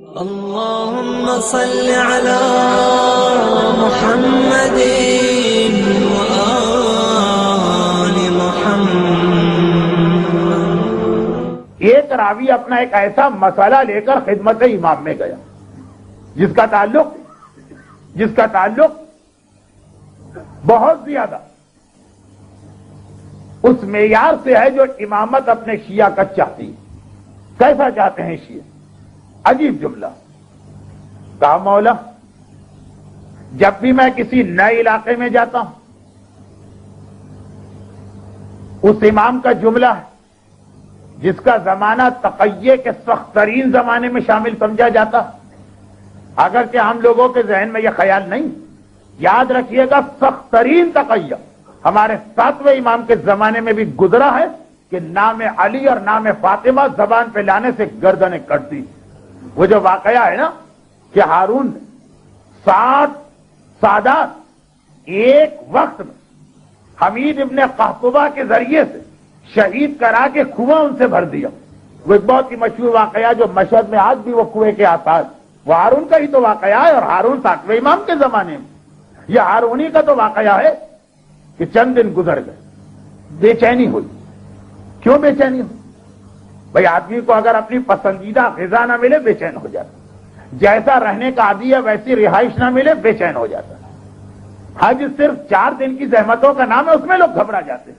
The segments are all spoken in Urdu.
اللهم صل على محمد وآل محمد۔ ایک راوی اپنا ایک ایسا مسئلہ لے کر خدمت امام میں گیا جس کا تعلق بہت زیادہ اس معیار سے ہے جو امامت اپنے شیعہ کا چاہتی ہے۔ کیسا چاہتے ہیں شیعہ؟ عجیب جملہ کہا، مولا جب بھی میں کسی نئے علاقے میں جاتا ہوں اس امام کا جملہ ہے جس کا زمانہ تقیہ کے سخت ترین زمانے میں شامل سمجھا جاتا، اگرچہ ہم لوگوں کے ذہن میں یہ خیال نہیں، یاد رکھیے گا سخت ترین تقیہ ہمارے 7ویں امام کے زمانے میں بھی گزرا ہے کہ نام علی اور نام فاطمہ زبان پہ لانے سے گردنیں کٹتی۔ وہ جو واقعہ ہے نا کہ ہارون نے 7 سادات ایک وقت میں حمید ابن قحطبہ کے ذریعے سے شہید کرا کے کنواں ان سے بھر دیا، وہ ایک بہت ہی مشہور واقعہ جو مشہد میں آج بھی وہ کنویں کے آثار، وہ ہارون کا ہی تو واقعہ ہے، اور ہارون 7ویں امام کے زمانے میں۔ یہ ہارونی کا تو واقعہ ہے کہ چند دن گزر گئے، بے چینی ہوئی۔ کیوں بے چینی ہوئی؟ بھائی آدمی کو اگر اپنی پسندیدہ غذا نہ ملے بے چین ہو جاتا، جیسا رہنے کا عادی ہے ویسی رہائش نہ ملے بے چین ہو جاتا۔ حج صرف 4 دن کی زحمتوں کا نام ہے، اس میں لوگ گھبرا جاتے ہیں،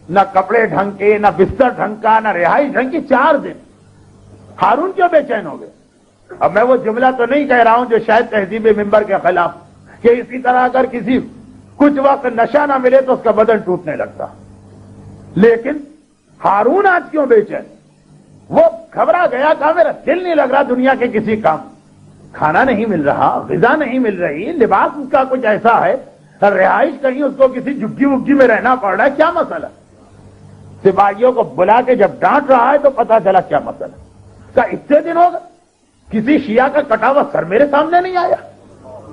نہ کپڑے ڈھنگ کے، نہ بستر ڈھنگ کا، نہ رہائش ڈھنگ کی، 4 دن۔ ہارون کیوں بے چین ہو گئے؟ اب میں وہ جملہ تو نہیں کہہ رہا ہوں جو شاید تہذیب ممبر کے خلاف، کہ اسی طرح اگر کسی کچھ وقت نشہ نہ ملے تو اس کا بدن ٹوٹنے لگتا، لیکن ہارون آج کیوں بے چین؟ وہ گھبرا گیا، کہا میرا دل نہیں لگ رہا دنیا کے کسی کام، کھانا نہیں مل رہا، غذا نہیں مل رہی، لباس اس کا کچھ ایسا ہے، رہائش کہیں اس کو کسی جھگی وگی میں رہنا پڑ رہا ہے، کیا مسئلہ؟ سپاہیوں کو بلا کے جب ڈانٹ رہا ہے تو پتا چلا کیا مسئلہ۔ کہا اتنے دن ہوگا کسی شیعہ کا کٹا ہوا سر میرے سامنے نہیں آیا،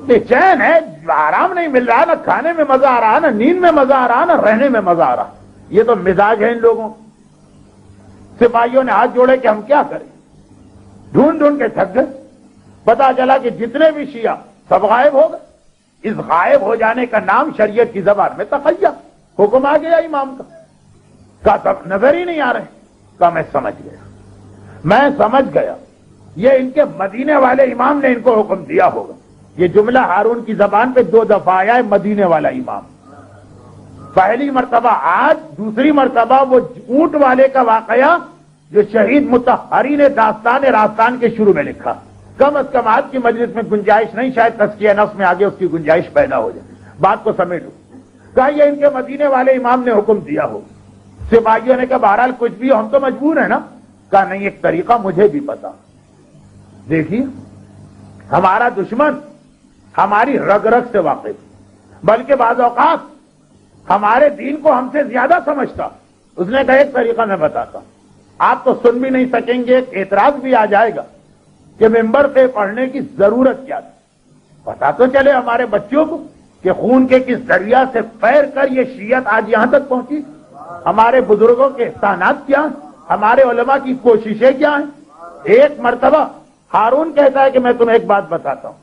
بے چین ہے، آرام نہیں مل رہا، نہ کھانے میں مزہ آ رہا، نہ نیند میں مزہ آ رہا، نہ رہنے میں مزہ آ رہا۔ یہ تو مزاج ہے ان لوگوں۔ سپاہیوں نے ہاتھ جوڑے کہ ہم کیا کریں، ڈھونڈ کے تھک گئے، پتا چلا کہ جتنے بھی شیعہ سب غائب ہو گئے۔ اس غائب ہو جانے کا نام شریعت کی زبان میں تقیہ، حکم آ گیا امام کا۔ کہا تب نظر ہی نہیں آ رہے، کہا میں سمجھ گیا، یہ ان کے مدینے والے امام نے ان کو حکم دیا ہوگا۔ یہ جملہ ہارون کی زبان پہ 2 دفعہ آیا ہے، مدینے والا امام۔ پہلی مرتبہ آج، دوسری مرتبہ وہ اونٹ والے کا واقعہ جو شہید مطہری نے داستان راستان کے شروع میں لکھا۔ کم از کم آج کی مجلس میں گنجائش نہیں، شاید تزکیہ نفس میں آگے اس کی گنجائش پیدا ہو جائے، بات کو سمیٹو۔ کہا یہ ان کے مدینے والے امام نے حکم دیا ہو۔ سپاہیوں نے کہا بہرحال کچھ بھی ہم تو مجبور ہیں نا۔ کہا نہیں، ایک طریقہ مجھے بھی پتا۔ دیکھیے ہمارا دشمن ہماری رگ رگ سے واقف، بلکہ بعض اوقات ہمارے دین کو ہم سے زیادہ سمجھتا۔ اس نے کہا ایک طریقہ میں بتاتا، آپ تو سن بھی نہیں سکیں گے، اعتراض بھی آ جائے گا کہ ممبر پہ پڑھنے کی ضرورت کیا تھی، پتا تو چلے ہمارے بچوں کو کہ خون کے کس دریا سے پیر کر یہ شیعت آج یہاں تک پہنچی، ہمارے بزرگوں کے احسانات کیا ہیں، ہمارے علماء کی کوششیں کیا ہیں۔ ایک مرتبہ ہارون کہتا ہے کہ میں تمہیں ایک بات بتاتا ہوں،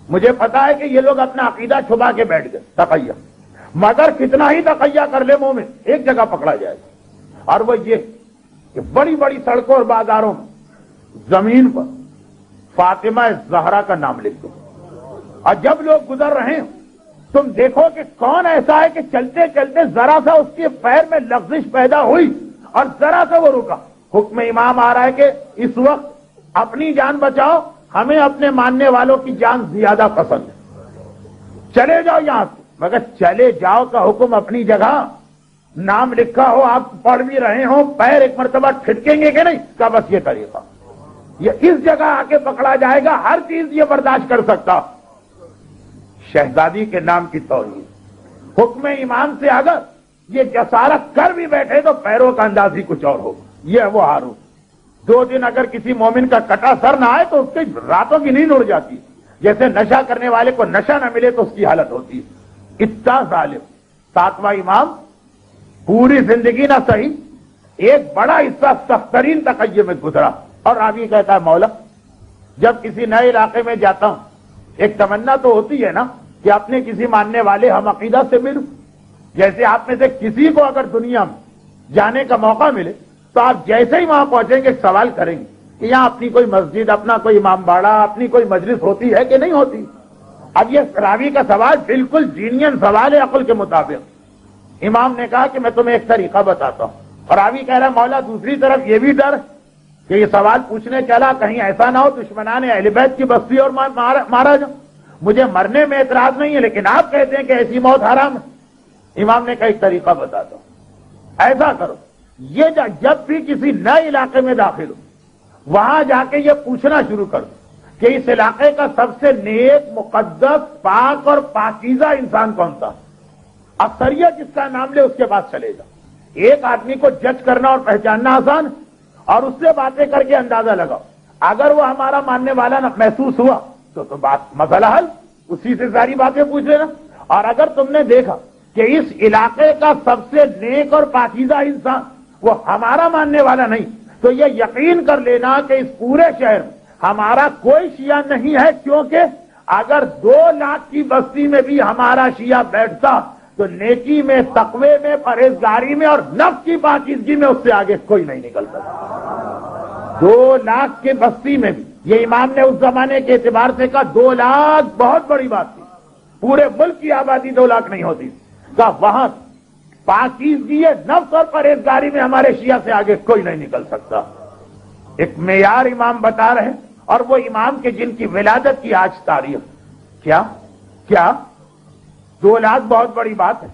مجھے پتا ہے کہ یہ لوگ اپنا عقیدہ چھپا کے بیٹھ گئے، تقیہ، مگر کتنا ہی تقیہ کر لے مومن ایک جگہ پکڑا جائے گا، اور وہ یہ کہ بڑی بڑی سڑکوں اور بازاروں میں زمین پر فاطمہ زہرا کا نام لکھ دو، اور جب لوگ گزر رہے ہیں تم دیکھو کہ کون ایسا ہے کہ چلتے چلتے ذرا سا اس کے پیر میں لغزش پیدا ہوئی اور ذرا سا وہ رکا۔ حکم امام آ رہا ہے کہ اس وقت اپنی جان بچاؤ، ہمیں اپنے ماننے والوں کی جان زیادہ پسند ہے، چلے جاؤ یہاں سے۔ مگر چلے جاؤ کا حکم اپنی جگہ، نام لکھا ہو، آپ پڑھ بھی رہے ہو، پیر ایک مرتبہ ٹھٹکیں گے کہ نہیں؟ کا بس یہ طریقہ، یہ اس جگہ آ کے پکڑا جائے گا، ہر چیز یہ برداشت کر سکتا۔ شہزادی کے نام کی توہین، حکم امام سے اگر یہ جسارت کر بھی بیٹھے تو پیروں کا انداز ہی کچھ اور ہوگا۔ یہ ہے وہ ہارون۔ 2 دن اگر کسی مومن کا کٹا سر نہ آئے تو اس کی راتوں کی نیند اڑ جاتی، جیسے نشہ کرنے والے کو نشہ نہ ملے تو اس کی حالت ہوتی ہے۔ اتنا ظالم 7واں امام پوری زندگی نہ صحیح، ایک بڑا حصہ سخت ترین تقیہ میں گزرا، اور راوی کہتا ہے مولا جب کسی نئے علاقے میں جاتا ہوں ایک تمنا تو ہوتی ہے نا کہ اپنے کسی ماننے والے ہم عقیدہ سے ملوں. جیسے آپ میں سے کسی کو اگر دنیا میں جانے کا موقع ملے تو آپ جیسے ہی وہاں پہنچیں گے ایک سوال کریں گے کہ یہاں اپنی کوئی مسجد، اپنا کوئی امام باڑہ، اپنی کوئی مجلس ہوتی ہے کہ نہیں ہوتی. اب یہ راوی کا سوال بالکل جینین سوال ہے عقل کے مطابق. امام نے کہا کہ میں تمہیں ایک طریقہ بتاتا ہوں، اور راوی کہہ رہا مولا دوسری طرف یہ بھی ڈر کہ یہ سوال پوچھنے چلا کہیں ایسا نہ ہو دشمنان اہل بیت کی بستی اور مارا جاؤ. مجھے مرنے میں اعتراض نہیں ہے لیکن آپ کہتے ہیں کہ ایسی موت حرام ہے. امام نے کہا ایک طریقہ بتاتا ہوں، ایسا کرو یہ جب بھی کسی نئے علاقے میں داخل ہو وہاں جا کے یہ پوچھنا شروع کر دو کہ اس علاقے کا سب سے نیک، مقدس، پاک اور پاکیزہ انسان کون تھا. اکثریت جس کا نام لے اس کے پاس چلے جا. ایک آدمی کو جج کرنا اور پہچاننا آسان اور اس سے باتیں کر کے اندازہ لگاؤ. اگر وہ ہمارا ماننے والا نہ محسوس ہوا تو بات مسئلہ حل، اسی سے ساری باتیں پوچھ لینا. اور اگر تم نے دیکھا کہ اس علاقے کا سب سے نیک اور پاکیزہ انسان وہ ہمارا ماننے والا نہیں تو یہ یقین کر لینا کہ اس پورے شہر میں ہمارا کوئی شیعہ نہیں ہے، کیونکہ اگر 2 لاکھ کی بستی میں بھی ہمارا شیعہ بیٹھتا تو نیکی میں، تقوی میں، پرہیزگاری میں اور نفس کی پاکیزگی میں اس سے آگے کوئی نہیں نکل سکتا. 2 لاکھ کی بستی میں بھی یہ امام نے اس زمانے کے اعتبار سے کہا 2 لاکھ بہت بڑی بات تھی. پورے ملک کی آبادی 2 لاکھ نہیں ہوتی. کہا وہاں پاکیزگی نفس اور پرہیزگاری میں ہمارے شیعہ سے آگے کوئی نہیں نکل سکتا. ایک معیار امام بتا رہے ہیں، اور وہ امام کے جن کی ولادت کی آج تاریخ کیا 2 لاکھ بہت بڑی بات ہے.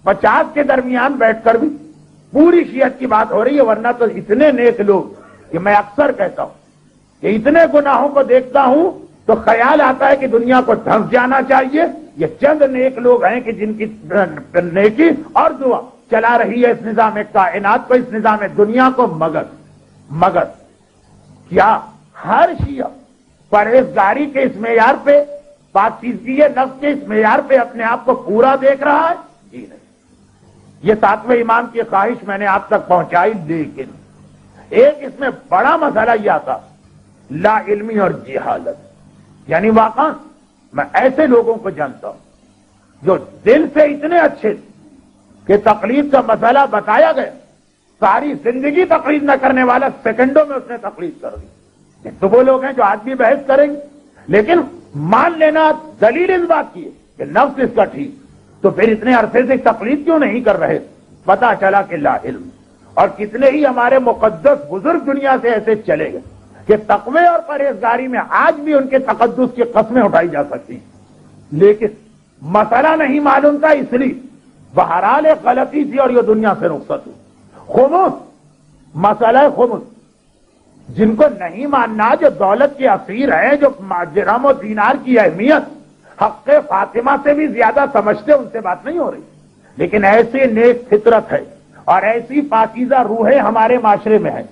50 کے درمیان بیٹھ کر بھی پوری شیعت کی بات ہو رہی ہے. ورنہ تو اتنے نیک لوگ کہ میں اکثر کہتا ہوں کہ اتنے گناہوں کو دیکھتا ہوں تو خیال آتا ہے کہ دنیا کو دھنس جانا چاہیے. یہ چند نیک لوگ ہیں کہ جن کی نیکی اور دعا چلا رہی ہے اس نظام کائنات کو، اس نظام دنیا کو. مگر کیا ہر شیعہ پرہیزگاری کے اس معیار پہ، پاکیزگی نفس کے اس معیار پہ اپنے آپ کو پورا دیکھ رہا ہے؟ جی نہیں. یہ 7ویں امام کی خواہش میں نے آپ تک پہنچائی، لیکن ایک اس میں بڑا مسئلہ یہ آتا لا علمی اور جہالت. یعنی واقعا میں ایسے لوگوں کو جانتا ہوں جو دل سے اتنے اچھے تھے کہ تقلید کا مسئلہ بتایا گیا، ساری زندگی تقلید نہ کرنے والا سیکنڈوں میں اس نے تقلید کر دی. تو وہ لوگ ہیں جو آج بھی بحث کریں گے، لیکن مان لینا دلیل اس بات کی ہے کہ نفس اس کا ٹھیک، تو پھر اتنے عرصے سے تقلید کیوں نہیں کر رہے؟ پتا چلا کہ لا علم. اور کتنے ہی ہمارے مقدس بزرگ دنیا سے ایسے چلے گئے کہ تقوی اور پرہیزگاری میں آج بھی ان کے تقدس کی قسمیں اٹھائی جا سکتی ہیں، لیکن مسئلہ نہیں معلوم تھا، اس لیے بہرحال ایک غلطی تھی اور یہ دنیا سے رخصت ہوئی. خمس، مسئلہ خمس جن کو نہیں ماننا، جو دولت کے اسیر ہیں، جو درہم و دینار کی اہمیت حق فاطمہ سے بھی زیادہ سمجھتے، ان سے بات نہیں ہو رہی. لیکن ایسی نیک فطرت ہے اور ایسی پاکیزہ روحیں ہمارے معاشرے میں ہے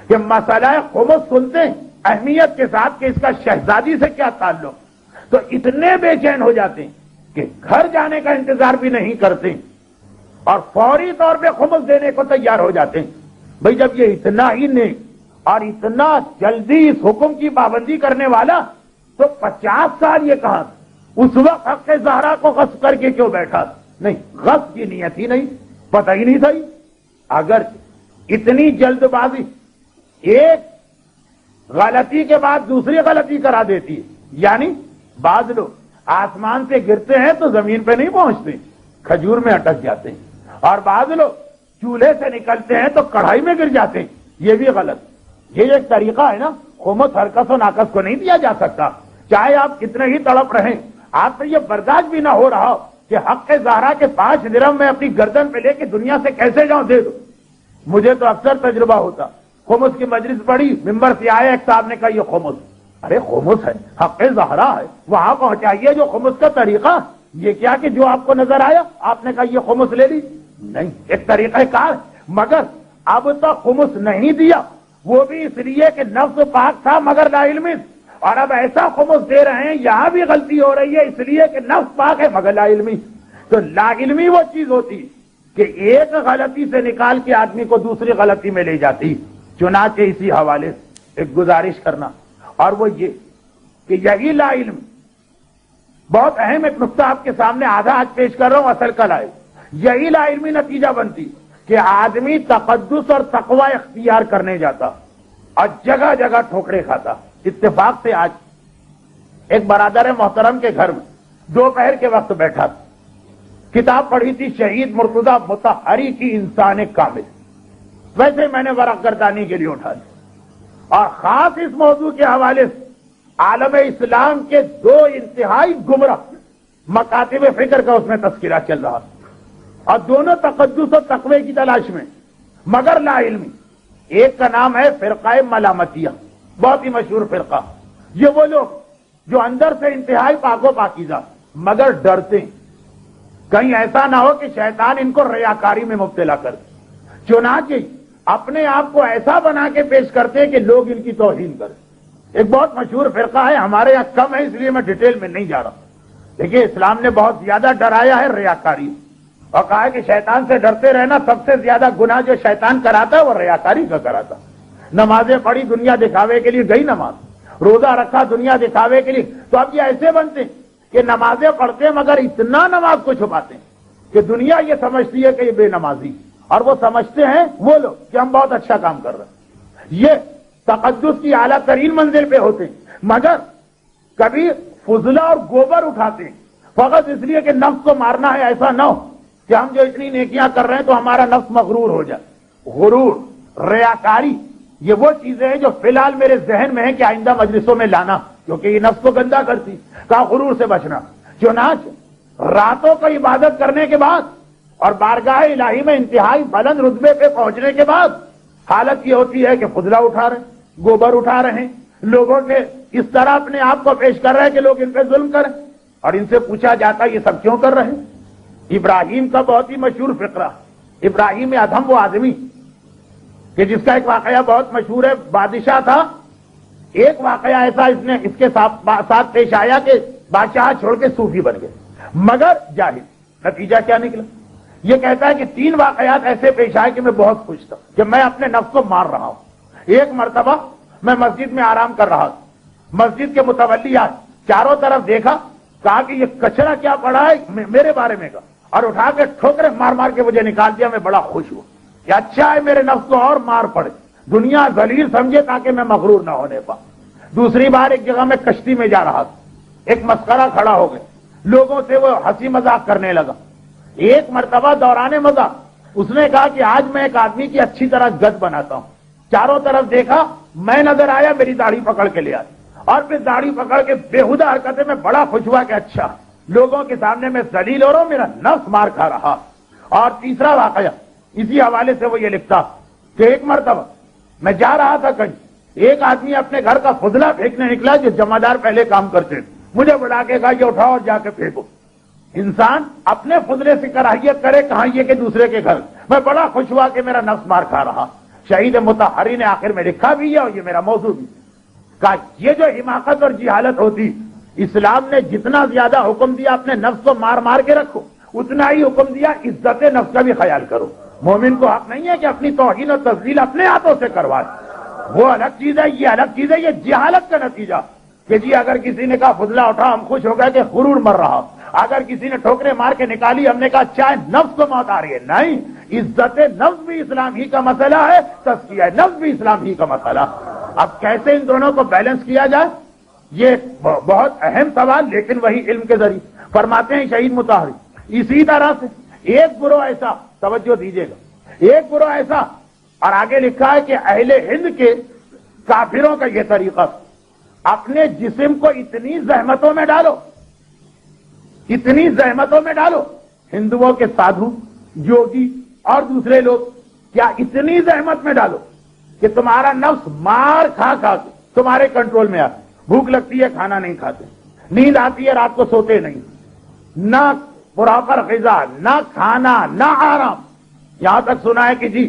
کہ مسئلہ خمس سنتے ہیں اہمیت کے ساتھ کہ اس کا شہزادی سے کیا تعلق، تو اتنے بے چین ہو جاتے ہیں کہ گھر جانے کا انتظار بھی نہیں کرتے اور فوری طور پہ خمس دینے کو تیار ہو جاتے ہیں. بھئی جب یہ اتنا ہی نیک اور اتنا جلدی اس حکم کی پابندی کرنے والا تو 50 سال یہ کہا اس وقت حق زہرا کو غصب کر کے کیوں بیٹھا؟ نہیں، غصب کی نیت ہی نہیں، پتہ ہی نہیں تھا. اگر اتنی جلد بازی ایک غلطی کے بعد دوسری غلطی کرا دیتی ہے، یعنی بعض لوگ آسمان سے گرتے ہیں تو زمین پہ نہیں پہنچتے، کھجور میں اٹک جاتے ہیں، اور بعض لوگ چولہے سے نکلتے ہیں تو کڑھائی میں گر جاتے ہیں. یہ بھی غلط. یہ ایک طریقہ ہے نا، خمس ہر کس و ناقص کو نہیں دیا جا سکتا، چاہے آپ کتنے ہی تڑپ رہیں. آپ سے یہ برداشت بھی نہ ہو رہا کہ حق زہرا کے 5 درہم میں اپنی گردن پہ لے کے دنیا سے کیسے جاؤں، دے دو. مجھے تو اکثر تجربہ ہوتا، خمس کی مجلس پڑی، ممبر سے آئے ایک صاحب نے کہا یہ خمس. ارے خمس ہے، حق زہرا ہے، وہاں پہنچائیے جو خمس کا طریقہ. یہ کیا کہ جو آپ کو نظر آیا آپ نے کہا یہ خمس لے لی؟ نہیں، ایک طریقہ کار. مگر اب تک خمس نہیں دیا، وہ بھی اس لیے کہ نفس پاک تھا مگر لا علمی. اور اب ایسا خمس دے رہے ہیں، یہاں بھی غلطی ہو رہی ہے اس لیے کہ نفس پاک ہے مگر لا علمی. تو لا علمی وہ چیز ہوتی ہے کہ ایک غلطی سے نکال کے آدمی کو دوسری غلطی میں لے جاتی. چنانچہ اسی حوالے سے ایک گزارش کرنا، اور وہ یہ کہ یہی لا علم، بہت اہم ایک نقطہ آپ کے سامنے آدھا آج پیش کر رہا ہوں، اصل کل آئے، یہی لا علمی نتیجہ بنتی کہ آدمی تقدس اور تقوی اختیار کرنے جاتا اور جگہ جگہ ٹھوکرے کھاتا۔ اتفاق سے آج ایک برادر محترم کے گھر میں دوپہر کے وقت بیٹھا تھا، کتاب پڑھی تھی شہید مرتضی مطہری کی انسان کامل، ویسے میں نے ورق گردانی کے لیے اٹھا لیا اور خاص اس موضوع کے حوالے سے عالم اسلام کے دو انتہائی گمراہ مکاتب فکر کا اس میں تذکرہ چل رہا اور دونوں تقدس اور تقوی کی تلاش میں مگر لا علمی۔ ایک کا نام ہے فرقہ ملامتیہ، بہت ہی مشہور فرقہ، یہ وہ لوگ جو اندر سے انتہائی پاک و پاکیزہ مگر ڈرتے ہیں کہیں ایسا نہ ہو کہ شیطان ان کو ریاکاری میں مبتلا کر دے، چنانچہ اپنے آپ کو ایسا بنا کے پیش کرتے کہ لوگ ان کی توہین کریں۔ ایک بہت مشہور فرقہ ہے، ہمارے یہاں کم ہے اس لیے میں ڈیٹیل میں نہیں جا رہا۔ دیکھیے اسلام نے بہت زیادہ ڈرایا ہے ریاکاری اور کہا ہے کہ شیطان سے ڈرتے رہنا، سب سے زیادہ گناہ جو شیطان کراتا ہے وہ ریاکاری کا کراتا۔ نمازیں پڑھی دنیا دکھاوے کے لیے گئی نماز، روزہ رکھا دنیا دکھاوے کے لیے، تو اب یہ ایسے بنتے ہیں کہ نمازیں پڑھتے ہیں مگر اتنا نماز کو چھپاتے ہیں کہ دنیا یہ سمجھتی ہے کہ یہ بے نمازی، اور وہ سمجھتے ہیں وہ لوگ کہ ہم بہت اچھا کام کر رہے ہیں۔ یہ تقدس کی اعلیٰ ترین منزل پہ ہوتے ہیں مگر کبھی فضلہ اور گوبر اٹھاتے ہیں فقط اس لیے کہ نفس کو مارنا ہے، ایسا نہ ہو کہ ہم جو اتنی نیکیاں کر رہے ہیں تو ہمارا نفس مغرور ہو جائے۔ غرور، ریاکاری، یہ وہ چیزیں ہیں جو فی الحال میرے ذہن میں ہے کہ آئندہ مجلسوں میں لانا، کیونکہ یہ نفس کو گندا کرتی، کہا غرور سے بچنا۔ چنانچہ راتوں کو عبادت کرنے کے بعد اور بارگاہ الہی میں انتہائی بلند رتبے پہ پہنچنے کے بعد حالت یہ ہوتی ہے کہ فضلہ اٹھا رہے ہیں، گوبر اٹھا رہے ہیں، لوگوں کے اس طرح اپنے آپ کو پیش کر رہے ہیں کہ لوگ ان پہ ظلم کریں، اور ان سے پوچھا جاتا یہ سب کیوں کر رہے ہیں؟ ابراہیم کا بہت ہی مشہور فقرہ، ابراہیم ادھم وہ آدمی کہ جس کا ایک واقعہ بہت مشہور ہے، بادشاہ تھا، ایک واقعہ ایسا اس کے ساتھ پیش آیا کہ بادشاہ چھوڑ کے صوفی بن گئے مگر جاہل۔ نتیجہ کیا نکلا؟ یہ کہتا ہے کہ 3 واقعات ایسے پیش آئے کہ میں بہت خوش تھا کہ میں اپنے نفس کو مار رہا ہوں۔ ایک مرتبہ میں مسجد میں آرام کر رہا تھا، مسجد کے متولی آئے، چاروں طرف دیکھا، کہا کہ یہ کچرا کیا پڑا ہے میرے بارے میں کا، اور اٹھا کے ٹھوکرے مار مار کے مجھے نکال دیا۔ میں بڑا خوش ہوا کہ اچھا ہے میرے نفس کو اور مار پڑے، دنیا ذلیل سمجھے تاکہ میں مغرور نہ ہونے پاؤں۔ دوسری بار ایک جگہ میں کشتی میں جا رہا تھا، ایک مسخرہ کھڑا ہو گیا، لوگوں سے وہ ہنسی مذاق کرنے لگا۔ ایک مرتبہ دوران مذاق اس نے کہا کہ آج میں ایک آدمی کی اچھی طرح گد بناتا ہوں، چاروں طرف دیکھا، میں نظر آیا، میری داڑھی پکڑ کے لے آئی اور پھر داڑھی پکڑ کے بےہودہ حرکتیں میں بڑا خوش ہوا کہ اچھا لوگوں کے سامنے میں ذلیل ہو رہا ہوں، میرا نفس مار کھا رہا۔ اور تیسرا واقعہ اسی حوالے سے وہ یہ لکھتا کہ ایک مرتبہ میں جا رہا تھا کہیں، ایک آدمی اپنے گھر کا فضلہ پھینکنے نکلا جو جمعدار پہلے کام کرتے تھے، مجھے بلا کے کہا یہ اٹھاؤ اور جا کے پھینکو۔ انسان اپنے فضلے سے کراہیت کرے، کہاں یہ کہ دوسرے کے گھر۔ میں بڑا خوش ہوا کہ میرا نفس مار کھا رہا۔ شہید مطہری نے آخر میں لکھا بھی ہے اور یہ میرا موضوع بھی، کہا یہ جو حماقت اور جہالت ہوتی، اسلام نے جتنا زیادہ حکم دیا اپنے نفس کو مار مار کے رکھو، اتنا ہی حکم دیا عزت نفس کا بھی خیال کرو۔ مومن کو حق نہیں ہے کہ اپنی توہین اور تذلیل اپنے ہاتھوں سے کروائے، وہ الگ چیز ہے، یہ الگ چیز ہے، یہ جہالت کا نتیجہ کہ جی اگر کسی نے کہا فضلہ اٹھا ہم خوش ہو گئے کہ غرور مر رہا، اگر کسی نے ٹھوکرے مار کے نکالی ہم نے کہا چاہے نفس کو موت آ رہی ہے۔ نہیں، عزت نفس بھی اسلام ہی کا مسئلہ ہے، تزکیہ نفس بھی اسلام ہی کا مسئلہ۔ اب کیسے ان دونوں کو بیلنس کیا جائے، یہ بہت اہم سوال، لیکن وہی علم کے ذریعے فرماتے ہیں شہید مطہری۔ اسی طرح سے ایک گروہ ایسا، توجہ دیجیے گا، ایک گروہ ایسا، اور آگے لکھا ہے کہ اہل ہند کے کافروں کا یہ طریقہ، اپنے جسم کو اتنی زحمتوں میں ڈالو، اتنی زحمتوں میں ڈالو، ہندوؤں کے سادھو، یوگی اور دوسرے لوگ کیا اتنی زحمت میں ڈالو کہ تمہارا نفس مار کھا کھا کے تمہارے کنٹرول میں آتا، بھوک لگتی ہے کھانا نہیں کھاتے، نیند آتی ہے رات کو سوتے نہیں، نہ پراپر غذا، نہ کھانا، نہ آرام، یہاں تک سنا ہے کہ جی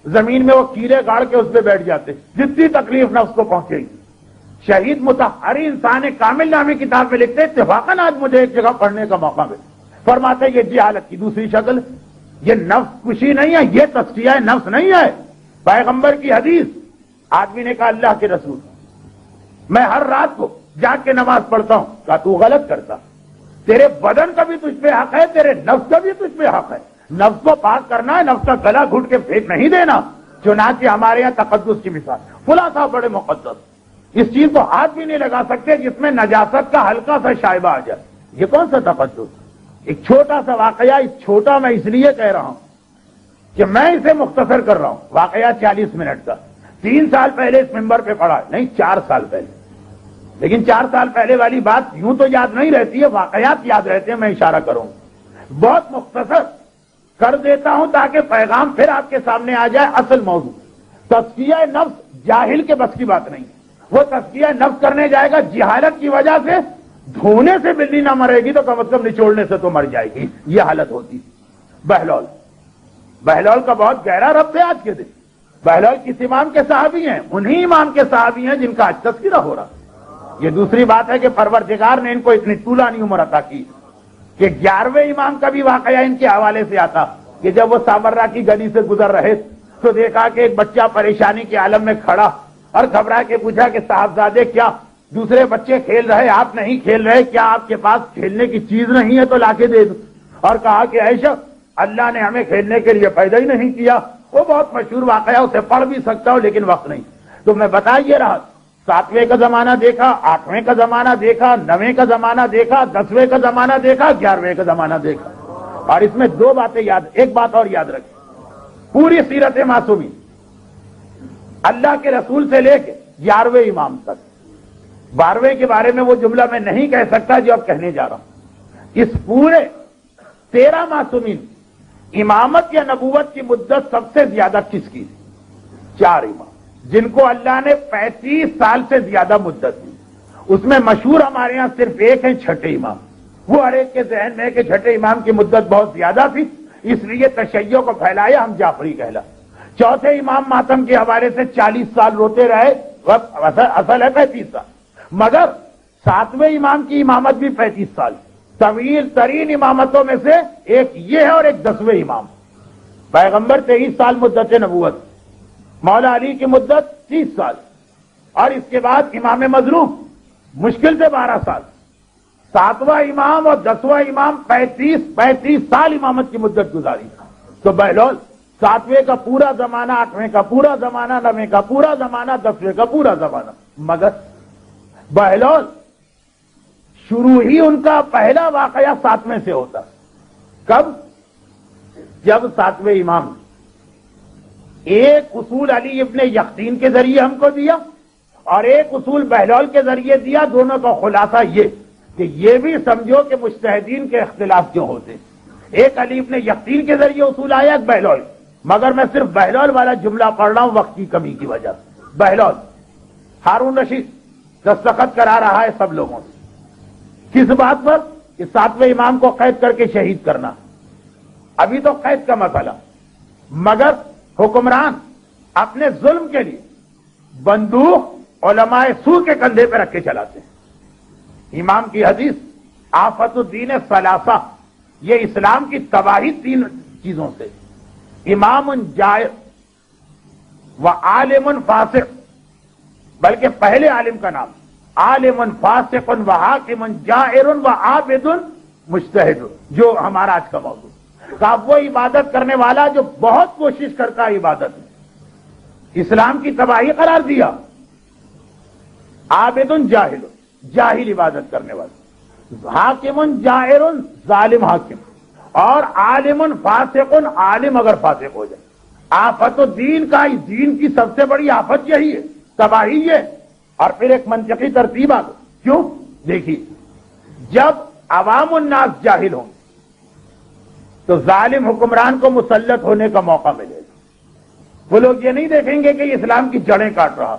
زمین میں وہ کیڑے گاڑ کے اس پہ بیٹھ جاتے، جتنی تکلیف نفس کو پہنچے گی۔ شہید مطہری انسان کامل نامی کتاب میں لکھتے، اتفاقاً آج مجھے ایک جگہ پڑھنے کا موقع ملا، فرماتے یہ جہالت کی دوسری شکل، یہ نفس کشی نہیں ہے، یہ تزکیہ نفس نہیں ہے۔ پیغمبر کی حدیث، آدمی نے کہا اللہ کے رسول میں ہر رات کو جا کے نماز پڑھتا ہوں. کہا تو غلط کرتا, تیرے بدن کا بھی تجھ پہ حق ہے, تیرے نفس کا بھی تجھ پہ حق ہے. نفس کو پاک کرنا ہے, نفس کا گلا گھٹ کے پھینک نہیں دینا. چنانچہ ہمارے یہاں تقدس کی مثال, فلاں صاحب بڑے مقدس, اس چیز کو ہاتھ بھی نہیں لگا سکتے جس میں نجاست کا ہلکا سا شائبہ آ جائے. یہ کون سا تقدس؟ ایک چھوٹا سا واقعہ, چھوٹا میں اس لیے کہہ رہا ہوں کہ میں اسے مختصر کر رہا ہوں. واقعہ 40 منٹ کا, 3 سال پہلے اس ممبر پہ پڑھا, نہیں 4 سال پہلے, لیکن 4 سال پہلے والی بات یوں تو یاد نہیں رہتی ہے, واقعات یاد رہتے ہیں. میں اشارہ کروں, بہت مختصر کر دیتا ہوں تاکہ پیغام پھر آپ کے سامنے آ جائے. اصل موضوع تزکیہ نفس جاہل کے بس کی بات نہیں. وہ تزکیہ نفس کرنے جائے گا, جہالت کی وجہ سے دھونے سے بلی نہ مرے گی تو کم از کم نچوڑنے سے تو مر جائے گی. یہ حالت ہوتی. بہلول کا بہت گہرا ربط ہے آج کے دن. بہلول کس امام کے صحابی ہیں؟ انہی امام کے صحابی ہیں جن کا آج تذکرہ ہو رہا. یہ دوسری بات ہے کہ پروردگار نے ان کو اتنی طولانی عمر عطا کی کہ 11ویں امام کا بھی واقعہ ان کے حوالے سے آتا کہ جب وہ سامرہ کی گلی سے گزر رہے تو دیکھا کہ ایک بچہ پریشانی کے عالم میں کھڑا اور گھبرا کے پوچھا کہ صاحبزادے کیا دوسرے بچے کھیل رہے, آپ نہیں کھیل رہے, کیا آپ کے پاس کھیلنے کی چیز نہیں ہے تو لا کے دے دو. اور کہا کہ اے شخص, اللہ نے ہمیں کھیلنے کے لیے پیدا ہی نہیں کیا. وہ بہت مشہور واقعہ, اسے پڑھ بھی سکتا ہوں لیکن وقت نہیں. تو میں بتا یہ رہا, 7ویں کا زمانہ دیکھا, 8ویں کا زمانہ دیکھا, 9ویں کا زمانہ دیکھا, 10ویں کا زمانہ دیکھا, 11ویں کا زمانہ دیکھا. اور اس میں 2 باتیں یاد, ایک بات اور یاد رکھیں, پوری سیرت معصومی اللہ کے رسول سے لے کے 11ویں امام تک, 12ویں کے بارے میں وہ جملہ میں نہیں کہہ سکتا جو اب کہنے جا رہا ہوں. اس پورے 13 معصومین امامت یا نبوت کی مدت سب سے زیادہ کس کی؟ 4 امام جن کو اللہ نے 35 سال سے زیادہ مدت دی. اس میں مشہور ہمارے ہاں صرف ایک ہیں, چھٹے امام. وہ ہر ایک کے ذہن میں ہے کہ چھٹے امام کی مدت بہت زیادہ تھی, اس لیے تشیع کو پھیلایا, ہم جعفری کہلا. چوتھے امام ماتم کے حوالے سے 40 سال روتے رہے, اصل ہے 35 سال, مگر 7ویں امام کی امامت بھی 35 سال. طویل ترین امامتوں میں سے ایک یہ ہے اور ایک 10ویں امام. پیغمبر 23 سال مدت نبوت, مولا علی کی مدت 30 سال, اور اس کے بعد امام مظلوم مشکل سے 12 سال. 7واں امام اور 10واں امام 35 سال امامت کی مدت گزاری. تو بہلول 7ویں کا پورا زمانہ, 8ویں کا پورا زمانہ, 9ویں کا پورا زمانہ, 10ویں کا پورا زمانہ. مگر بہلول شروع ہی ان کا پہلا واقعہ 7ویں سے ہوتا. کب؟ جب 7ویں امام ایک اصول علی ابن یقطین کے ذریعے ہم کو دیا اور ایک اصول بہلول کے ذریعے دیا. دونوں کا خلاصہ یہ کہ یہ بھی سمجھو کہ مجتہدین کے اختلاف کیوں ہوتے. ایک علی ابن یقطین کے ذریعے اصول آیا, ایک بہلول. مگر میں صرف بہلول والا جملہ پڑھ رہا ہوں وقت کی کمی کی وجہ سے. بہلول, ہارون رشید دستخط کرا رہا ہے سب لوگوں سے. کس بات پر؟ کہ 7ویں امام کو قید کر کے شہید کرنا. ابھی تو قید کا مسئلہ, مگر حکمران اپنے ظلم کے لیے بندوق علماء سو کے کندھے پہ رکھ کے چلاتے ہیں. امام کی حدیث آفت الدین ثلاثہ, یہ اسلام کی تباہی 3 چیزوں سے, امام جائر و عالم فاسق, بلکہ پہلے عالم کا نام عالم فاسق و حاکم جائر و عابد مجتہد, جو ہمارا آج کا موضوع. صاحب وہ عبادت کرنے والا جو بہت کوشش کرتا ہے عبادت میں, اسلام کی تباہی قرار دیا. عابد جاہل, جاہل عبادت کرنے والا. حاکم جائر, ظالم حاکم. اور عالم فاسق, عالم اگر فاسق ہو جائے. آفت الدین کا, دین کی سب سے بڑی آفت یہی ہے, تباہی یہ. اور پھر ایک منطقی ترتیب آ گئی. کیوں؟ دیکھیے, جب عوام الناس جاہل ہوں تو ظالم حکمران کو مسلط ہونے کا موقع ملے گا. وہ لوگ یہ نہیں دیکھیں گے کہ یہ اسلام کی جڑیں کاٹ رہا,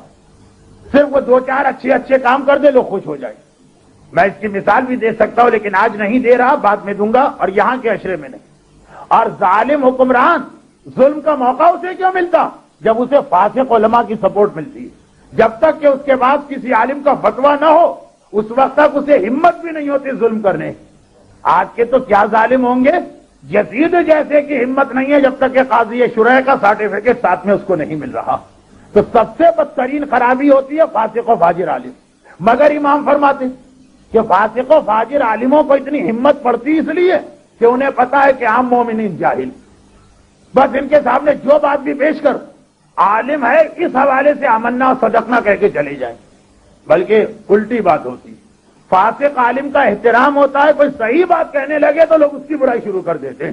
صرف وہ 2-4 اچھے کام کر دے, لوگ خوش ہو جائیں. میں اس کی مثال بھی دے سکتا ہوں لیکن آج نہیں دے رہا, بعد میں دوں گا, اور یہاں کے اشرے میں نہیں. اور ظالم حکمران, ظلم کا موقع اسے کیوں ملتا؟ جب اسے فاسق علماء کی سپورٹ ملتی ہے. جب تک کہ اس کے بعد کسی عالم کا فتویٰ نہ ہو اس وقت تک اسے ہمت بھی نہیں ہوتی ظلم کرنے. آج کے تو کیا ظالم ہوں گے, یزید جیسے کی ہمت نہیں ہے جب تک کہ قاضی شرح کا سرٹیفکیٹ ساتھ میں اس کو نہیں مل رہا. تو سب سے بدترین خرابی ہوتی ہے فاسق و فاجر عالم. مگر امام فرماتے کہ فاسق و فاجر عالموں کو اتنی ہمت پڑتی اس لیے کہ انہیں پتا ہے کہ عام مومنین جاہل، بس ان کے سامنے جو بات بھی پیش کر عالم ہے اس حوالے سے آمنا اور صدقنا کہہ کے چلے جائیں، بلکہ الٹی بات ہوتی۔ فاسق عالم کا احترام ہوتا ہے، کوئی صحیح بات کہنے لگے تو لوگ اس کی برائی شروع کر دیتے ہیں۔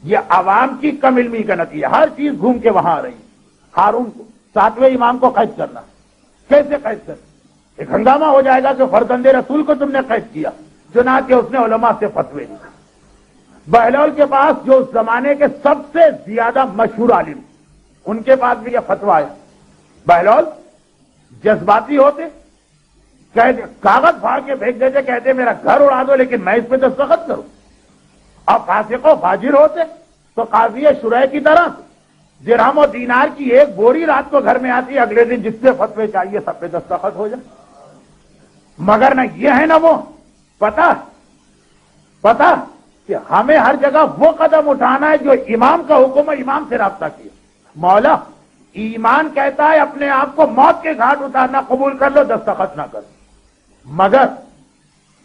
یہ عوام کی کم علمی کا نتیجہ، ہر چیز گھوم کے وہاں آ رہی ہے۔ ہارون کو 7ویں امام کو قید کرنا، کیسے قید کرنا؟ ایک ہنگامہ ہو جائے گا کہ فرزند رسول کو تم نے قید کیا، چنانچہ اس نے علماء سے فتوے لیے۔ بہلول کے پاس جو اس زمانے کے سب سے زیادہ مشہور عالم، ان کے پاس بھی یہ فتویٰ آیا۔ بہلول جذباتی ہوتے، کاغذ پھاڑ کے پھینک دیتے، کہتے میرا گھر اڑا دو لیکن میں اس پہ دستخط کروں۔ اور فاسق و فاجر ہوتے تو قاضی شرح کی طرح درہم و دینار کی ایک بوری رات کو گھر میں آتی، اگلے دن جتنے فتوے چاہیے سب پہ دستخط ہو جائے۔ مگر نہ یہ ہے نہ وہ، پتا کہ ہمیں ہر جگہ وہ قدم اٹھانا ہے جو امام کا حکم ہے، امام سے رابطہ کیا۔ مولا ایمان کہتا ہے اپنے آپ کو موت کے گھاٹ اتارنا قبول کر لو، دستخط نہ کر، مگر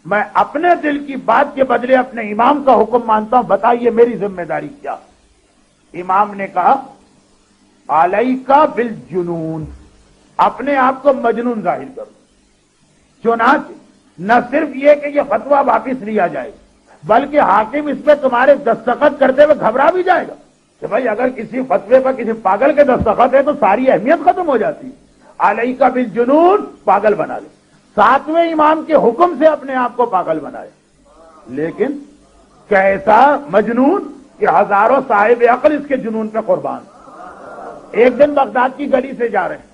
میں اپنے دل کی بات کے بدلے اپنے امام کا حکم مانتا ہوں، بتائیے میری ذمہ داری کیا؟ امام نے کہا علیکا بالجنون، اپنے آپ کو مجنون ظاہر کرو۔ چنانچہ نہ صرف یہ کہ یہ فتویٰ واپس لیا جائے بلکہ حاکم اس پہ تمہارے دستخط کرتے ہوئے گھبرا بھی جائے گا کہ بھائی اگر کسی فتوے پر کسی پاگل کے دستخط ہے تو ساری اہمیت ختم ہو جاتی ہے۔ علیکا بالجنون، پاگل بنا لے۔ 7ویں امام کے حکم سے اپنے آپ کو پاگل بنائے، لیکن کیسا مجنون کہ ہزاروں صاحب عقل اس کے جنون پہ قربان۔ ایک دن بغداد کی گلی سے جا رہے ہیں،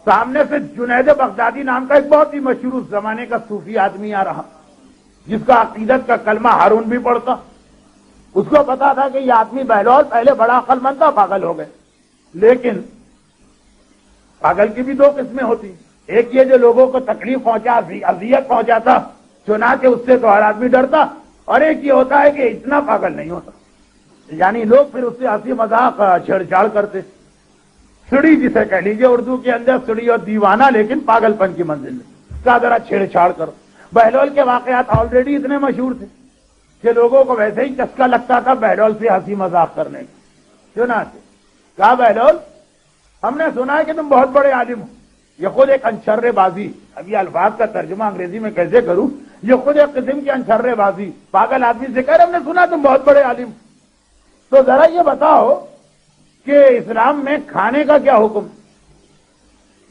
سامنے سے جنید بغدادی نام کا ایک بہت ہی مشہور اس زمانے کا صوفی آدمی آ رہا، جس کا عقیدت کا کلمہ ہارون بھی پڑھتا۔ اس کو پتا تھا کہ یہ آدمی بہلول پہلے بڑا عقل مند تھا، پاگل ہو گئے۔ لیکن پاگل کی بھی دو قسمیں ہوتی، ایک یہ جو لوگوں کو تکلیف پہنچا، اذیت پہنچاتا، چنانچہ اس سے تو ہر آدمی ڈرتا، اور ایک یہ ہوتا ہے کہ اتنا پاگل نہیں ہوتا، یعنی لوگ پھر اس سے ہنسی مذاق چھیڑ چھاڑ کرتے۔ سڑی جسے کہہ لیجیے اردو کے اندر، سڑی اور دیوانہ لیکن پاگل پن کی منزل میں، کا ذرا چھیڑ چھاڑ کرو۔ بہلول کے واقعات آلریڈی اتنے مشہور تھے کہ لوگوں کو ویسے ہی چسکا لگتا تھا بہلول سے ہنسی مذاق کرنے کی۔ چنانچہ کہا بہلول ہم نے سنا ہے کہ تم بہت بڑے عالم ہو، یہ خود ایک انچرے بازی، اب یہ الفاظ کا ترجمہ انگریزی میں کیسے کروں، یہ خود ایک قسم کی انچرے بازی، پاگل آدمی سے کہہ رہے ہم نے سنا تم بہت بڑے عالم، تو ذرا یہ بتاؤ کہ اسلام میں کھانے کا کیا حکم؟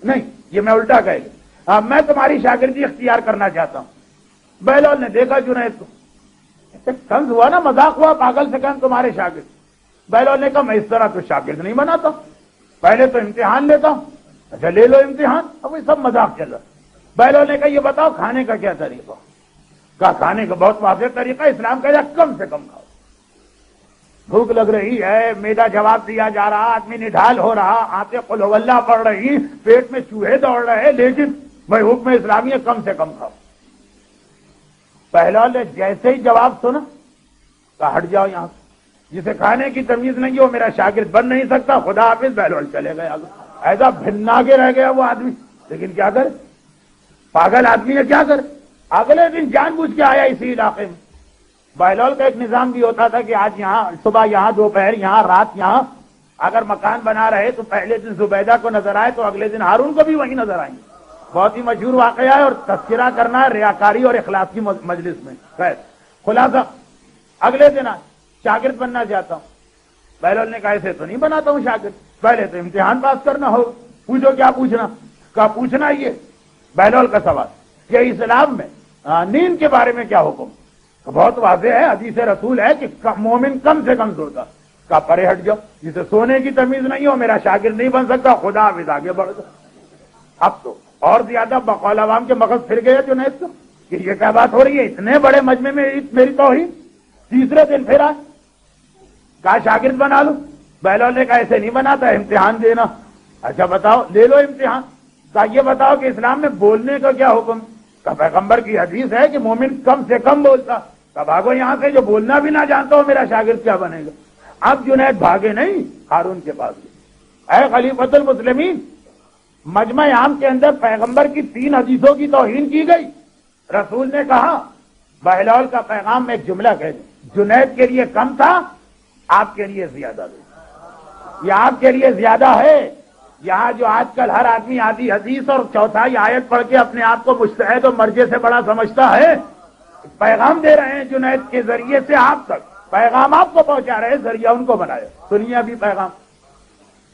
نہیں، یہ میں الٹا کہہ گیا، میں تمہاری شاگردی اختیار کرنا چاہتا ہوں۔ بہلول نے دیکھا جنید کو، طنز ہوا نا، مذاق ہوا، پاگل سے کہا تمہارے شاگرد۔ بہلول نے کہا میں اس طرح تو شاگرد نہیں بناتا، پہلے تو امتحان لیتا ہوں۔ اچھا لے لو امتحان، اب یہ سب مذاق چل رہا۔ بہلول نے کہا یہ بتاؤ کھانے کا کیا طریقہ؟ کہا کھانے کا بہت واضح طریقہ، اسلام کا کم سے کم کھاؤ۔ بھوک لگ رہی ہے، میدا جواب دیا جا رہا، آدمی نڈھال ہو رہا، آنکھیں قل ہو اللہ پڑھ رہی، پیٹ میں چوہے دوڑ رہے، لیکن بھائی حکم اسلامی ہے کم سے کم کھاؤ۔ بہلول نے جیسے ہی جواب سنا کہا ہٹ جاؤ یہاں سے، جسے کھانے کی تمیز نہیں وہ میرا شاگرد بن نہیں سکتا، خدا حافظ۔ بہلول چلے گئے آگے، ایسا بھنا کے رہ گیا وہ آدمی، لیکن کیا کرے، پاگل آدمی ہے، کیا کرے۔ اگلے دن جان بوجھ کے آیا اسی علاقے میں۔ بہلول کا ایک نظام بھی ہوتا تھا کہ آج یہاں صبح، یہاں دوپہر، یہاں رات، یہاں اگر مکان بنا رہے تو پہلے دن زبیدہ کو نظر آئے تو اگلے دن ہارون کو بھی وہی نظر آئیں گے۔ بہت ہی مشہور واقعہ ہے اور تذکرہ کرنا ہے ریاکاری اور اخلاص کی مجلس میں۔ خیر خلاصہ اگلے دن شاگرد بننا چاہتا ہوں۔ بہلول نے کہا ایسے تو نہیں بناتا ہوں شاگرد، پہلے تو امتحان پاس کرنا ہو، پوچھو کیا پوچھنا؟ کہا پوچھنا یہ بہلول کا سوال کہ اسلام میں نیند کے بارے میں کیا حکم؟ بہت واضح ہے، حدیث رسول ہے کہ مومن کم سے کم سوتا۔ کہا پرے ہٹ جاؤ، جسے سونے کی تمیز نہیں ہو میرا شاگرد نہیں بن سکتا، خدا حافظ، آگے بڑھ جاؤ۔ اب تو اور زیادہ بقول عوام کے مغز پھر گئے جنید کو کہ یہ کیا بات ہو رہی ہے، اتنے بڑے مجمع میں میری توہین۔ تیسرے دن پھر آئے، کہا شاگرد بنا لو۔ بہلول نے کہا ایسے نہیں بناتا، امتحان دینا۔ اچھا بتاؤ، لے لو امتحان۔ کہا یہ بتاؤ کہ اسلام میں بولنے کا کیا حکم؟ کہا پیغمبر کی حدیث ہے کہ مومن کم سے کم بولتا۔ کہا بھاگو یہاں سے، جو بولنا بھی نہ جانتا ہو میرا شاگرد کیا بنے گا؟ اب جنید بھاگے نہیں، ہارون کے پاس گئے۔ اے خلیفۃ المسلمین، مجمع عام کے اندر پیغمبر کی 3 حدیثوں کی توہین کی گئی. رسول نے کہا بہلول کا پیغام میں ایک جملہ کہہ دوں، جنید کے لیے کم تھا، آپ کے لیے زیادہ دے. یہ آپ کے لیے زیادہ ہے. یہاں جو آج کل ہر آدمی آدھی حدیث اور چوتھائی آیت پڑھ کے اپنے آپ کو مجتہد و مرجع سے بڑا سمجھتا ہے، پیغام دے رہے ہیں جنید کے ذریعے سے آپ تک، پیغام آپ کو پہنچا رہے ہیں، ذریعہ ان کو بنائے. سنیے ابھی پیغام.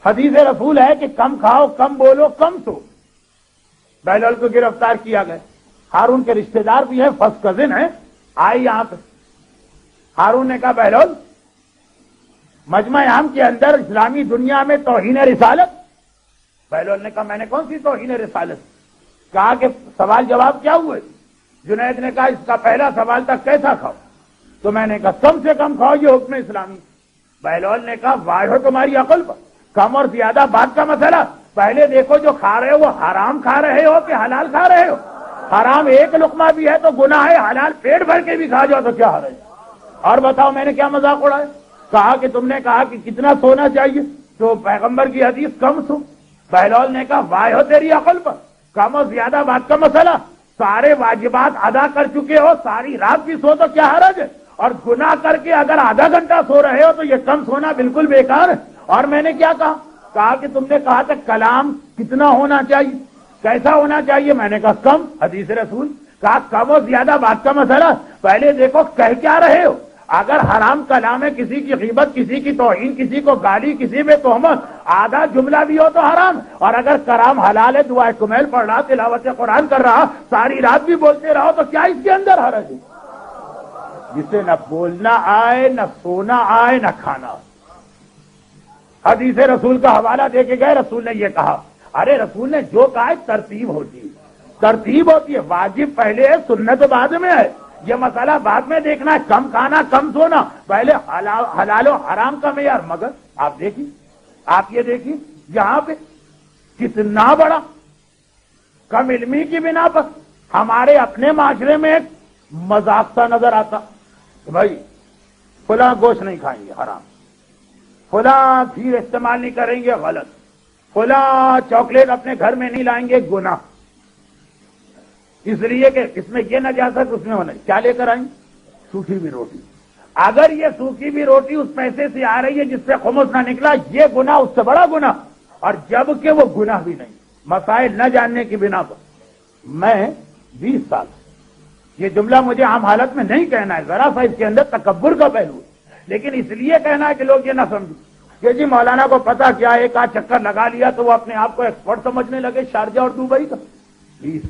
حدیث رسول ہے کہ کم کھاؤ، کم بولو، کم سو. بہلول کو گرفتار کیا گیا. ہارون کے رشتہ دار بھی ہیں، فرسٹ کزن ہیں، آئے یہاں پہ. ہارون نے کہا بہلول، مجمع عام کے اندر اسلامی دنیا میں توہین رسالت. بہلول نے کہا میں نے کون سی توہین رسالت؟ کہا کہ سوال جواب کیا ہوئے؟ جنید نے کہا اس کا پہلا سوال تھا کیسا کھاؤ؟ تو میں نے کہا کم سے کم کھاؤ، یہ حکم اسلامی. بہلول نے کہا واہ ہو تمہاری عقل پر، کم اور زیادہ بات کا مسئلہ. پہلے دیکھو جو کھا رہے ہو وہ حرام کھا رہے ہو کہ حلال کھا رہے ہو؟ حرام ایک لقمہ بھی ہے تو گناہ ہے، حلال پیٹ بھر کے بھی کھا جاؤ تو کیا حرج؟ اور بتاؤ میں نے کیا مذاق اڑایا؟ کہا کہ تم نے کہا کہ کتنا سونا چاہیے تو پیغمبر کی حدیث کم سو. بہلول نے کہا واہ ہو تیری عقل پر، کم اور زیادہ بات کا مسئلہ. سارے واجبات ادا کر چکے ہو، ساری رات بھی سو تو کیا حرج ہے؟ اور گناہ کر کے اگر آدھا گھنٹہ سو رہے ہو تو یہ کم سونا بالکل بیکار ہے. اور میں نے کیا کہا کہ تم نے کہا تھا کلام کتنا ہونا چاہیے، کیسا ہونا چاہیے؟ میں نے کہا کم. حدیث رسول. کہا کم اور زیادہ بات کا مسئلہ. پہلے دیکھو کہہ کیا رہے ہو. اگر حرام کلام ہے، کسی کی غیبت، کسی کی توہین، کسی کو گالی، کسی پہ تہمت، آدھا جملہ بھی ہو تو حرام. اور اگر کلام حلال ہے، دعائے کمیل پڑھ رہا، تلاوت قرآن کر رہا، ساری رات بھی بولتے رہو تو کیا اس کے اندر حرج ہے؟ جسے نہ بولنا آئے، نہ سونا آئے، نہ کھانا آئے. حدیث رسول کا حوالہ دے کے گئے. رسول نے یہ کہا. ارے رسول نے جو کہا ہے ترتیب ہوتی ہے، ترتیب ہوتی ہے. واجب پہلے ہے، سنت بعد میں ہے. یہ مسئلہ بعد میں دیکھنا ہے، کم کھانا، کم سونا. پہلے حلال و حرام کا معیار. مگر آپ دیکھیے، آپ یہ دیکھیے یہاں پہ کتنا بڑا کم علمی کی بنا پر ہمارے اپنے معاشرے میں ایک مذاق سا نظر آتا کہ بھائی فلاں گوشت نہیں کھائیں گے، حرام. فلاں کھیر استعمال نہیں کریں گے، غلط. فلاں چاکلیٹ اپنے گھر میں نہیں لائیں گے، گناہ. اس لیے کہ اس میں یہ نجاست، اس میں ہونا. کیا لے کر آئیں؟ سوکھی بھی روٹی. اگر یہ سوکھی بھی روٹی اس پیسے سے آ رہی ہے جس سے خمس نہ نکلا، یہ گناہ اس سے بڑا گناہ. اور جبکہ وہ گناہ بھی نہیں. مسائل نہ جاننے کی بنا پر میں 20 سال، یہ جملہ مجھے عام حالت میں نہیں کہنا ہے، ذرا سا اس کے اندر تکبر کا پہلو ہے، لیکن اس لیے کہنا ہے کہ لوگ یہ نہ سمجھیں کہ جی مولانا کو پتا کیا، ایک آدھ چکر لگا لیا تو وہ اپنے آپ کو ایکسپرٹ سمجھنے لگے شارجہ اور دبئی کا. 20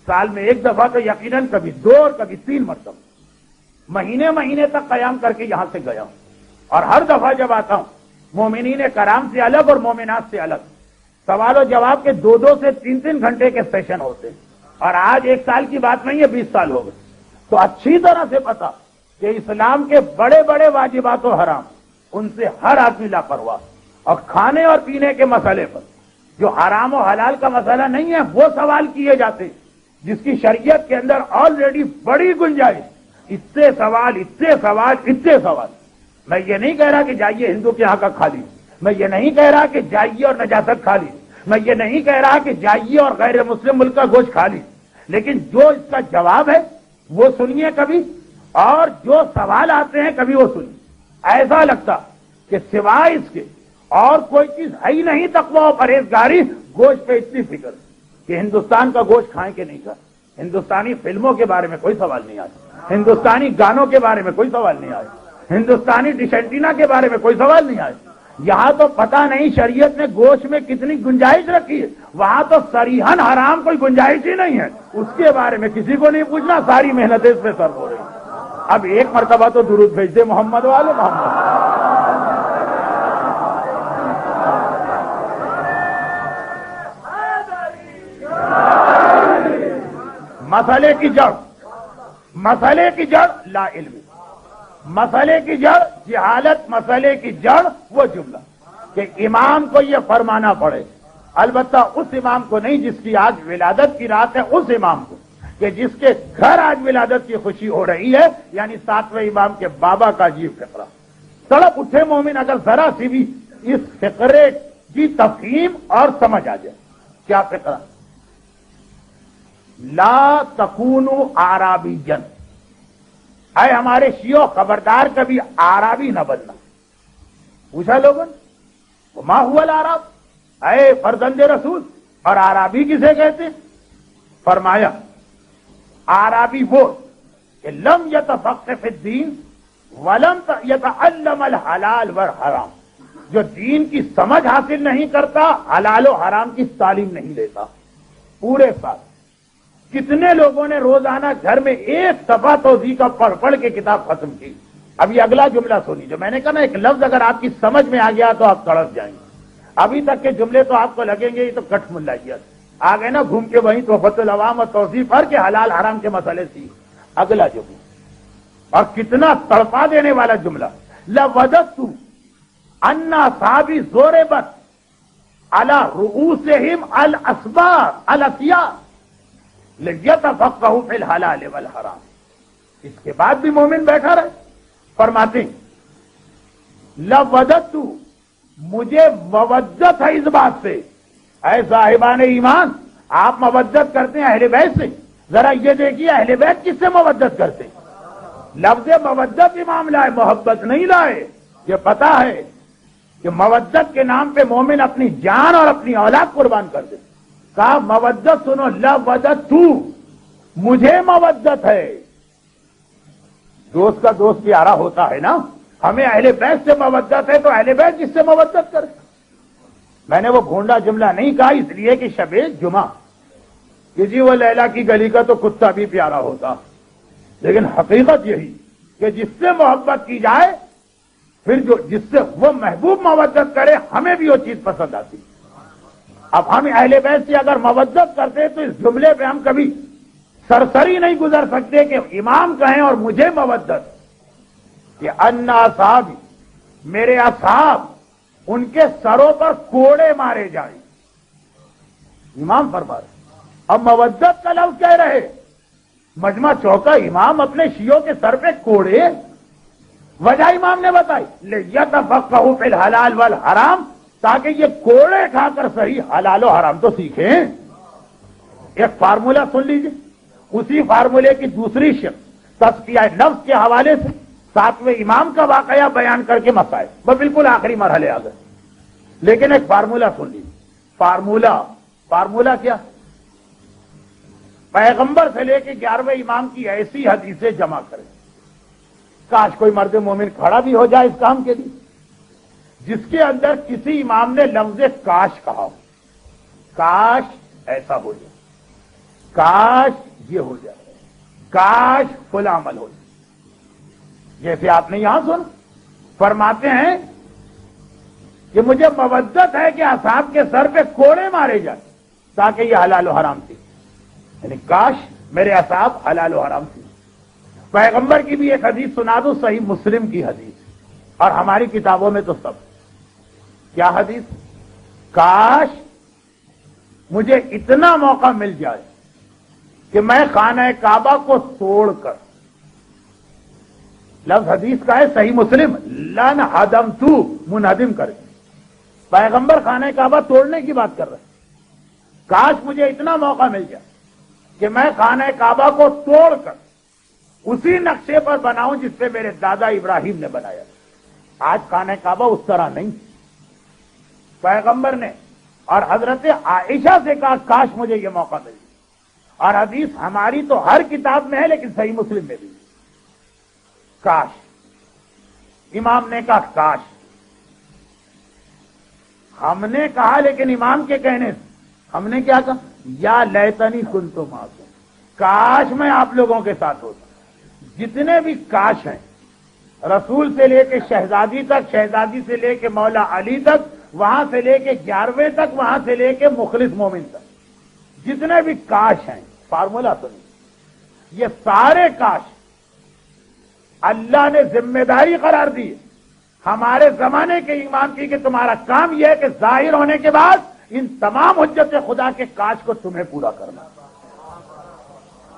سال میں ایک دفعہ تو یقیناً کبھی 2 اور کبھی 3 مرتبہ مہینے تک قیام کر کے یہاں سے گیا ہوں. اور ہر دفعہ جب آتا ہوں مومنین کرام سے الگ اور مومنات سے الگ سوال و جواب کے 2 سے 3 گھنٹے کے سیشن ہوتے ہیں. اور آج 1 سال کی بات نہیں ہے، 20 سال ہو گئے. تو اچھی طرح سے پتا کہ اسلام کے بڑے بڑے واجبات و حرام ان سے ہر آدمی لاپرواہ. اور کھانے اور پینے کے مسئلے پر جو حرام و حلال کا مسئلہ نہیں ہے وہ سوال کیے جاتے ہیں، جس کی شریعت کے اندر آلریڈی بڑی گنجائش. اتنے سوال. میں یہ نہیں کہہ رہا کہ جائیے ہندو کے یہاں کا کھا لیجیے، میں یہ نہیں کہہ رہا کہ جائیے اور نجاست کھا لیجیے، میں یہ نہیں کہہ رہا کہ جائیے اور غیر مسلم ملک کا گوشت کھا لیجیے. لیکن جو اس کا جواب ہے وہ سنیے کبھی، اور جو سوال آتے ہیں کبھی وہ سنیے. ایسا لگتا کہ سوائے اس کے اور کوئی چیز ہے ہی نہیں. تقویٰ و پرہیزگاری، گوشت پہ اتنی فکر کہ ہندوستان کا گوشت کھائیں کہ نہیں کھائیں. ہندوستانی فلموں کے بارے میں کوئی سوال نہیں آیا، ہندوستانی گانوں کے بارے میں کوئی سوال نہیں آیا، ہندوستانی ڈش اینٹینا کے بارے میں کوئی سوال نہیں آیا. یہاں تو پتہ نہیں شریعت نے گوشت میں کتنی گنجائش رکھی ہے، وہاں تو صریحاً حرام کوئی گنجائش ہی نہیں ہے. اس کے بارے میں کسی کو نہیں پوچھنا، ساری محنتیں اس پہ صرف ہو رہی ہیں. اب ایک مرتبہ تو درود بھیج دے محمد والے محمد. مسئلے کی جڑ لا علم، مسئلے کی جڑ جہالت، مسئلے کی جڑ وہ جملہ کہ امام کو یہ فرمانا پڑے. البتہ اس امام کو نہیں جس کی آج ولادت کی رات ہے، اس امام کو کہ جس کے گھر آج ولادت کی خوشی ہو رہی ہے، یعنی 7ویں امام کے بابا کا عجیب فقرہ. تڑپ اٹھے مومن اگر ذرا سی بھی اس فقرے کی تفہیم اور سمجھ آ جائے. کیا فکر؟ لا تکونوا اعرابیا، اے ہمارے شیعو خبردار کبھی اعرابی نہ بننا. پوچھا لوگوں نے ما هو الاعراب، اے فرزند رسول، اور اعرابی کسے کہتے ہیں؟ فرمایا اعرابی وہ کہ لم یتفقہ فی الدین ولم یتعلم الحلال والحرام، جو دین کی سمجھ حاصل نہیں کرتا، حلال و حرام کی تعلیم نہیں لیتا. پورے سال کتنے لوگوں نے روزانہ گھر میں ایک صفحہ توضیح کا پڑھ پڑھ کے کتاب ختم کی. اب یہ اگلا جملہ سنی، جو میں نے کہا نا، ایک لفظ اگر آپ کی سمجھ میں آ گیا تو آپ تڑپ جائیں گے. ابھی تک کے جملے تو آپ کو لگیں گے یہ تو کٹ ملائیت، آ گئے نا گھوم کے وہیں تحفۃ العوام اور توضیح پڑھ کے حلال حرام کے مسئلے سی. اگلا جملہ، اور کتنا تڑپا دینے والا جملہ، لَوَدَدتُّ أَنَّ أَصْحَابِي ضُرِبَتْ عَلَى رُؤُوسِهِمْ الْأَسْبَاطُ الْأَصْيَاءُ لِيَتَفَقَّهُوا فِي الْحَلَالِ وَالْحَرَامِ. اس کے بعد بھی مومن بیٹھا رہے. فرماتے ہیں لَوَدَدتُّ، مجھے مودت ہے اس بات سے. اے صاحبان ایمان، آپ مودت کرتے ہیں اہل بیت سے، ذرا یہ دیکھیے اہل بیت کس سے مودت کرتے ہیں. لفظ مودت امام لائے، محبت نہیں لائے. یہ پتا ہے کہ مودت کے نام پہ مومن اپنی جان اور اپنی اولاد قربان کر دے. کہا مودت سنو، لَوَدَدتُّ، مجھے مودت ہے. دوست کا دوست پیارا ہوتا ہے نا. ہمیں اہل بیت سے مودت ہے تو اہل بیت جس سے مودت کرے. میں نے وہ گھونڈا جملہ نہیں کہا اس لیے کہ شب جمعہ کہ جی وہ لیلا کی گلی کا تو کتا بھی پیارا ہوتا، لیکن حقیقت یہی کہ جس سے محبت کی جائے، پھر جو جس سے وہ محبوب مودت کرے، ہمیں بھی وہ چیز پسند آتی. اب ہم اہل بیت سے اگر مودت کرتے تو اس جملے پہ ہم کبھی سرسری نہیں گزر سکتے کہ امام کہیں اور مجھے مودت کہ ان اصحابی، میرے اصحاب، ان کے سروں پر کوڑے مارے جائیں. امام فرما رہے. اب مودت کا لفظ کہہ رہے، مجمع چوکا امام اپنے شیعوں کے سر پہ کوڑے. وجہ امام نے بتائی، لیتفقہوا فی الحلال والحرام، تاکہ یہ کوڑے کھا کر صحیح حلال و حرام تو سیکھیں. ایک فارمولہ سن لیجئے. اسی فارمولے کی دوسری شق تزکیہ نفس کے حوالے سے 7ویں امام کا واقعہ بیان کر کے مسائل وہ بالکل آخری مرحلے آ گئے. لیکن ایک فارمولہ سن لیجیے. فارمولہ کیا؟ پیغمبر سے لے کے 11ویں امام کی ایسی حدیثیں جمع کریں. کاش کوئی مرد مومن کھڑا بھی ہو جائے اس کام کے لیے جس کے اندر کسی امام نے لفظ کاش کہا ہو. کاش ایسا ہو جائے، کاش یہ ہو جائے، کاش فلاں عمل ہو جائے. جیسے آپ نے یہاں سن فرماتے ہیں کہ مجھے مودت ہے کہ اصحاب کے سر پہ کوڑے مارے جائیں تاکہ یہ حلال و حرام تھی. یعنی کاش میرے اصحاب حلال و حرام تھی. پیغمبر کی بھی ایک حدیث سنا دوں، صحیح مسلم کی حدیث، اور ہماری کتابوں میں تو سب. کیا حدیث؟ کاش مجھے اتنا موقع مل جائے کہ میں خانہ کعبہ کو توڑ کر، لفظ حدیث کا ہے صحیح مسلم، لن ہدمتو، منہدم کر کے. پیغمبر خانہ کعبہ توڑنے کی بات کر رہے ہیں. کاش مجھے اتنا موقع مل جائے کہ میں خانہ کعبہ کو توڑ کر اسی نقشے پر بناؤں جس پہ میرے دادا ابراہیم نے بنایا. آج خانہ کعبہ اس طرح نہیں. پیغمبر نے اور حضرت عائشہ سے کہا کاش مجھے یہ موقع مل جائے. اور حدیث ہماری تو ہر کتاب میں ہے لیکن صحیح مسلم میں بھی. کاش. امام نے کہا کاش. ہم نے کہا لیکن امام کے کہنے سے ہم نے کیا کہا؟ یا لیتنی کنت معکم، کاش میں آپ لوگوں کے ساتھ ہوتا. جتنے بھی کاش ہیں، رسول سے لے کے شہزادی تک، شہزادی سے لے کے مولا علی تک، وہاں سے لے کے 11ویں تک، وہاں سے لے کے مخلص مومن تک، جتنے بھی کاش ہیں، فارمولہ سنیے، یہ سارے کاش اللہ نے ذمہ داری قرار دی ہمارے زمانے کے امام کی کہ تمہارا کام یہ ہے کہ ظاہر ہونے کے بعد ان تمام حجت خدا کے کاش کو تمہیں پورا کرنا.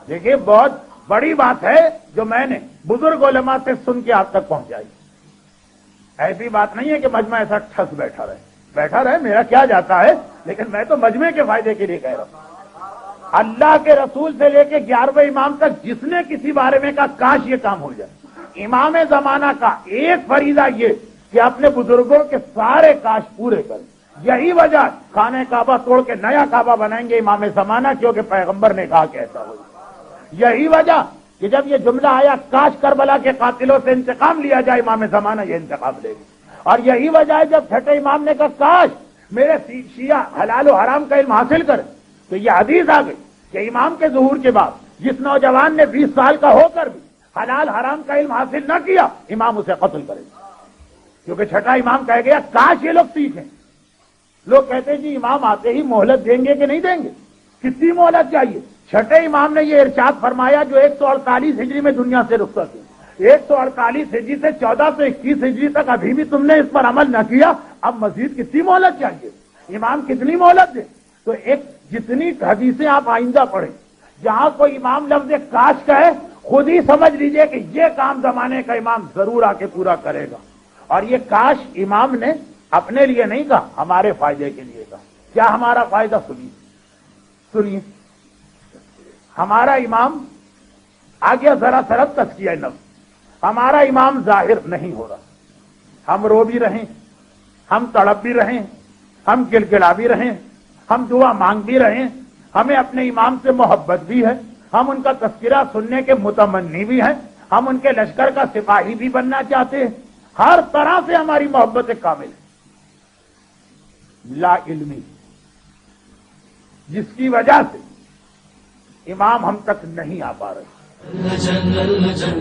دیکھیے بہت بڑی بات ہے جو میں نے بزرگ علماء سے سن کے آپ تک پہنچائی. ایسی بات نہیں ہے کہ مجمع ایسا ٹھس بیٹھا رہے. بیٹھا رہے، میرا کیا جاتا ہے، لیکن میں تو مجمع کے فائدے کے لیے کہہ رہا ہوں۔ اللہ کے رسول سے لے کے 11ویں امام تک جس نے کسی بارے میں کہا کاش یہ کام ہو جائے، امام زمانہ کا ایک فریضہ یہ کہ اپنے بزرگوں کے سارے کاش پورے کریں۔ یہی وجہ خانہ کعبہ توڑ کے نیا کعبہ بنائیں گے امام زمانہ، کیونکہ پیغمبر نے کہا کہ ایسا ہوگا۔ یہی وجہ کہ جب یہ جملہ آیا کاش کربلا کے قاتلوں سے انتقام لیا جائے، امام زمانہ یہ انتقام لے گی۔ اور یہی وجہ ہے جب چھٹے امام نے کہا کاش میرے شیعہ حلال و حرام کا علم حاصل کرے، تو یہ حدیث آ گئی کہ امام کے ظہور کے بعد جس نوجوان نے 20 سال کا ہو کر بھی حلال حرام کا علم حاصل نہ کیا، امام اسے قتل کرے گا، کیونکہ چھٹا امام کہہ گیا کاش یہ لوگ سیکھیں۔ لوگ کہتے ہیں جی امام آتے ہی مہلت دیں گے کہ نہیں دیں گے، کتنی مہلت چاہیے؟ چھٹے امام نے یہ ارشاد فرمایا جو 148 ہجری میں دنیا سے رخصت ہوئی، 148 ہجری سے 1421 ہجری تک ابھی بھی تم نے اس پر عمل نہ کیا، اب مزید کتنی مہلت چاہیے؟ امام کتنی مہلت دے؟ تو ایک جتنی حدیثیں آپ آئندہ پڑھیں جہاں کوئی امام لفظ کاش کہے، خود ہی سمجھ لیجئے کہ یہ کام زمانے کا امام ضرور آ کے پورا کرے گا۔ اور یہ کاش امام نے اپنے لیے نہیں کہا، ہمارے فائدے کے لیے کہا۔ کیا ہمارا فائدہ؟ سنیے، ہمارا امام آ گیا ذرا سرت تزکیہ نفس، ہمارا امام ظاہر نہیں ہو رہا، ہم رو بھی رہیں، ہم تڑپ بھی رہیں، ہم کلکلا بھی رہیں، ہم دعا مانگ بھی رہیں، ہمیں اپنے امام سے محبت بھی ہے، ہم ان کا تذکرہ سننے کے متمنی بھی ہیں، ہم ان کے لشکر کا سپاہی بھی بننا چاہتے ہیں، ہر طرح سے ہماری محبت کامل ہے۔ لا علمی جس کی وجہ سے امام ہم تک نہیں آ پا رہے۔ اللجن اللجن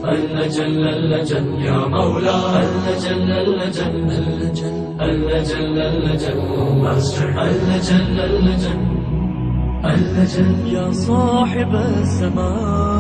اللجن اللجن یا مولا اللجن اللجن اللجن اللجن اللجن اللجن اللجن اللجن یا صاحب السماء